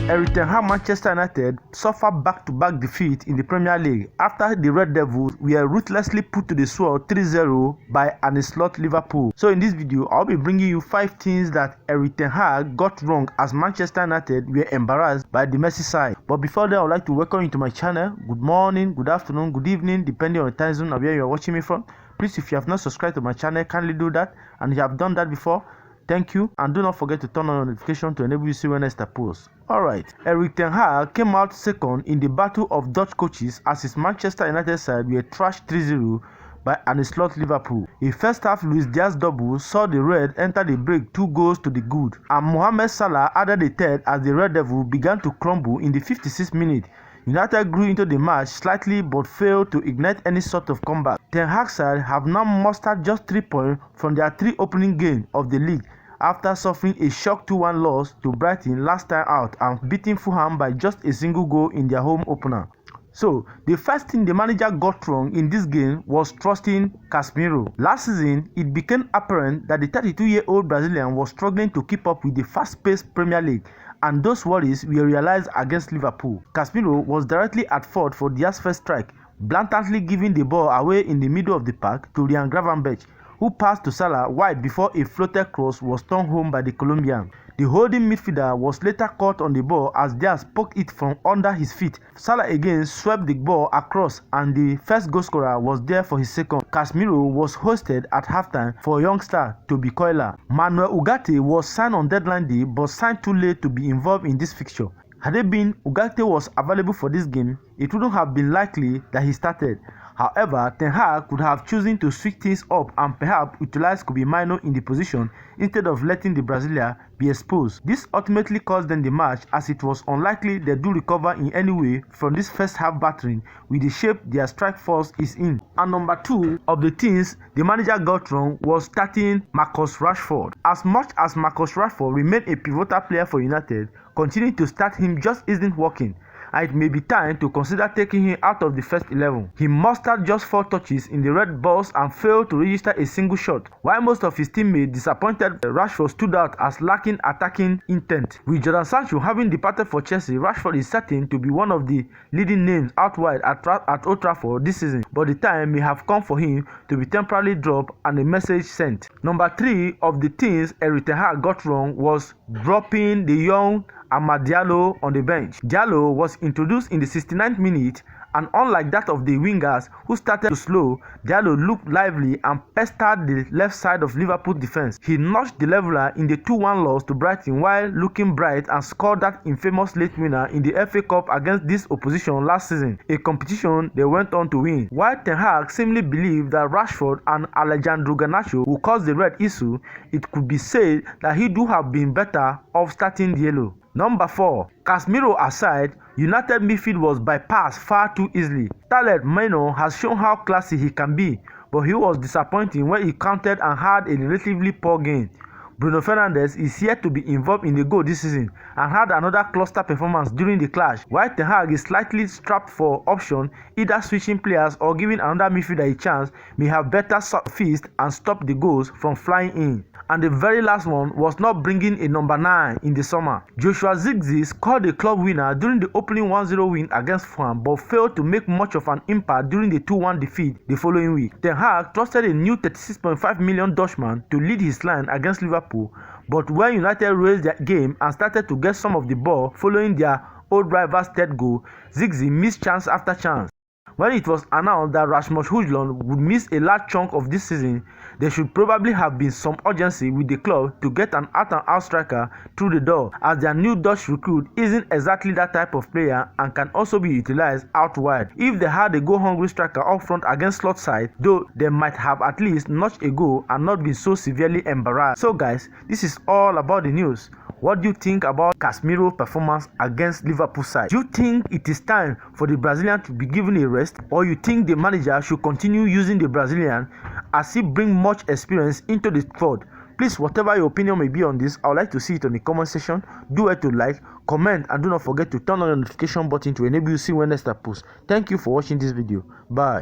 Erik Ten HAG Manchester United suffered back-to-back defeat in the Premier League after the Red Devils were ruthlessly put to the sword 3-0 by Alni Liverpool. So in this video, I'll be bringing you 5 things that Erik Ten HAG got wrong as Manchester United were embarrassed by the Merseyside. But before that, I would like to welcome you to my channel. Good morning, good afternoon, good evening, depending on the time zone of where you are watching me from. Please, if you have not subscribed to my channel, kindly do that. And if you have done that before, thank you, and do not forget to turn on notification to enable you see when next I post. Alright, Erik Ten HAG came out second in the battle of Dutch coaches as his Manchester United side were trashed 3-0 by Alni Liverpool. A first half Luis Diaz double saw the Red enter the break 2 goals to the good, and Mohamed Salah added the third as the Red Devil began to crumble in the 56th minute. United grew into the match slightly but failed to ignite any sort of comeback. Ten Hag's side have now mustered just 3 points from their 3 opening games of the league after suffering a shock 2-1 loss to Brighton last time out and beating Fulham by just a single goal in their home opener. So, the first thing the manager got wrong in this game was trusting Casemiro. Last season, it became apparent that the 32-year-old Brazilian was struggling to keep up with the fast-paced Premier League, and those worries were realized against Liverpool. Casemiro was directly at fault for Diaz's first strike, blatantly giving the ball away in the middle of the park to Ryan Gravenberch, who passed to Salah wide before a floated cross was turned home by the Colombian. The holding midfielder was later caught on the ball as Diaz poked it from under his feet. Salah again swept the ball across, and the first goal scorer was there for his second. Casemiro was hosted at halftime for youngster Toby Coyler. Manuel Ugarte was signed on deadline day but signed too late to be involved in this fixture. Had it been Ugarte was available for this game, it wouldn't have been likely that he started. However, Ten Hag could have chosen to switch things up and perhaps utilize Kobe Mino in the position instead of letting the Brazilian be exposed. This ultimately cost them the match, as it was unlikely they do recover in any way from this first half battering with the shape their strike force is in. And number 2 of the things the manager got wrong was starting Marcus Rashford. As much as Marcus Rashford remained a pivotal player for United, continuing to start him just isn't working, and it may be time to consider taking him out of the first 11. He mustered just 4 touches in the red balls and failed to register a single shot. While most of his teammates disappointed, Rashford stood out as lacking attacking intent. With Jadon Sancho having departed for Chelsea, Rashford is certain to be one of the leading names out wide at Old Trafford this season, but the time may have come for him to be temporarily dropped and a message sent. Number 3 of the things Erik Ten HAG got wrong was dropping the young Diallo on the bench. Diallo was introduced in the 69th minute, and unlike that of the wingers who started to slow, Diallo looked lively and pestered the left side of Liverpool defense. He notched the leveler in the 2-1 loss to Brighton while looking bright and scored that infamous late winner in the FA Cup against this opposition last season, a competition they went on to win. While Ten Hag seemingly believed that Rashford and Alejandro Garnacho would cause the red issue, it could be said that he do have been better off starting Diallo. Number 4. Casemiro aside, United midfield was bypassed far too easily. Talent Mino has shown how classy he can be, but he was disappointing when he countered and had a relatively poor game. Bruno Fernandes is yet to be involved in the goal this season and had another cluster performance during the clash, while Ten Hag is slightly strapped for option, either switching players or giving another midfielder a chance may have better feast and stop the goals from flying in. And the very last one was not bringing a number 9 in the summer. Joshua Zirkzee scored a club winner during the opening 1-0 win against Fulham but failed to make much of an impact during the 2-1 defeat the following week. Ten Hag trusted a new $36.5 million Dutchman to lead his line against Liverpool, but when United raised their game and started to get some of the ball following their old rival's third goal, Zirkzee missed chance after chance. When it was announced that Rasmus Højlund would miss a large chunk of this season, there should probably have been some urgency with the club to get an out-and-out striker through the door, as their new Dutch recruit isn't exactly that type of player and can also be utilized out wide. If they had a goal-hungry striker up front against slot side, though they might have at least notched a goal and not been so severely embarrassed. So guys, this is all about the news. What do you think about Casemiro's performance against Liverpool side? Do you think it is time for the Brazilian to be given a rest, or you think the manager should continue using the Brazilian as he brings much experience into the squad? Please, whatever your opinion may be on this, I would like to see it on the comment section. Do it to like, comment, and do not forget to turn on the notification button to enable you see when next I post. Thank you for watching this video. Bye.